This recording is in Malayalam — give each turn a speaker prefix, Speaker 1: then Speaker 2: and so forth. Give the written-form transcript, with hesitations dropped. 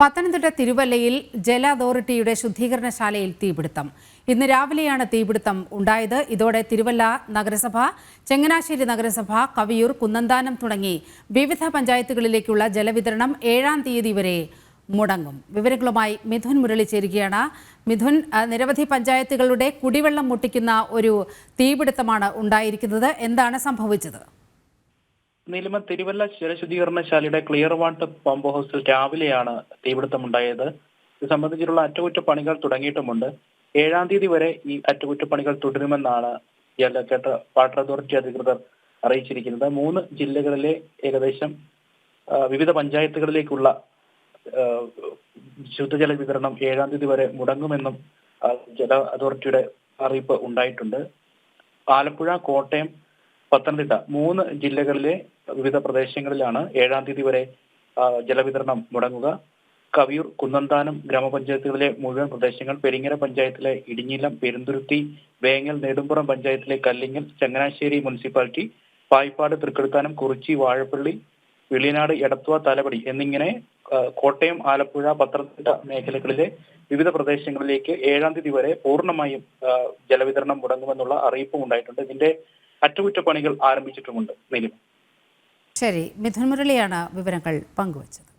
Speaker 1: പത്തനംതിട്ട തിരുവല്ലയിൽ ജല അതോറിറ്റിയുടെ ശുദ്ധീകരണശാലയിൽ തീപിടുത്തം. ഇന്ന് രാവിലെയാണ് തീപിടുത്തം ഉണ്ടായത്. ഇതോടെ തിരുവല്ല നഗരസഭ, ചങ്ങനാശ്ശേരി നഗരസഭ, കവിയൂർ, കുന്നന്താനം തുടങ്ങി വിവിധ പഞ്ചായത്തുകളിലേക്കുള്ള ജലവിതരണം 7-ാം തീയതി വരെ മുടങ്ങും. വിവരങ്ങളുമായി മിഥുൻ മുരളി ചേരുകയാണ്. മിഥുൻ, നിരവധി പഞ്ചായത്തുകളുടെ കുടിവെള്ളം മുട്ടിക്കുന്ന ഒരു തീപിടുത്തമാണ് ഉണ്ടായിരിക്കുന്നത്. എന്താണ് സംഭവിച്ചത്?
Speaker 2: നീലിമ തിരുവല്ല ജലശുദ്ധീകരണശാലയുടെ ക്ലിയർ വാട്ടർ പമ്പ് ഹൗസിൽ രാവിലെയാണ് തീപിടുത്തമുണ്ടായത്. ഇത് സംബന്ധിച്ചിട്ടുള്ള അറ്റകുറ്റപ്പണികൾ തുടങ്ങിയിട്ടുമുണ്ട്. 7-ാം തീയതി വരെ ഈ അറ്റകുറ്റപ്പണികൾ തുടരുമെന്നാണ് വാട്ടർ അതോറിറ്റി അധികൃതർ അറിയിച്ചിരിക്കുന്നത്. 3 ജില്ലകളിലെ ഏകദേശം വിവിധ പഞ്ചായത്തുകളിലേക്കുള്ള ശുദ്ധജല വിതരണം 7-ാം തീയതി വരെ മുടങ്ങുമെന്നും ജല അതോറിറ്റിയുടെ അറിയിപ്പ് ഉണ്ടായിട്ടുണ്ട്. ആലപ്പുഴ, കോട്ടയം, പത്തനംതിട്ട 3 ജില്ലകളിലെ വിവിധ പ്രദേശങ്ങളിലാണ് 7-ാം തീയതി വരെ ജലവിതരണം മുടങ്ങുക. കവിയൂർ, കുന്നന്താനം ഗ്രാമപഞ്ചായത്തുകളിലെ മുഴുവൻ പ്രദേശങ്ങൾ, പെരിങ്ങര പഞ്ചായത്തിലെ ഇടിഞ്ഞിലം, പെരുന്തുരുത്തി, വേങ്ങൽ, നെടുമ്പുറം പഞ്ചായത്തിലെ കല്ലിങ്ങൽ, ചങ്ങനാശ്ശേരി മുനിസിപ്പാലിറ്റി, പായിപ്പാട്, തൃക്കൊടിത്താനം, കുറിച്ചി, വാഴപ്പള്ളി, വെളിയനാട്, എടത്വ, തലപടി എന്നിങ്ങനെ കോട്ടയം, ആലപ്പുഴ, പത്തനംതിട്ട മേഖലകളിലെ വിവിധ പ്രദേശങ്ങളിലേക്ക് 7-ാം തീയതി വരെ പൂർണ്ണമായും ജലവിതരണം മുടങ്ങുമെന്നുള്ള അറിയിപ്പും ഉണ്ടായിട്ടുണ്ട്. ഇതിന്റെ അറ്റകുറ്റപ്പണികൾ ആരംഭിച്ചിട്ടുമുണ്ട്. നീലിമ.
Speaker 1: ശരി, മിഥുൻ മുരളിയാണ് വിവരങ്ങൾ പങ്കുവച്ചത്.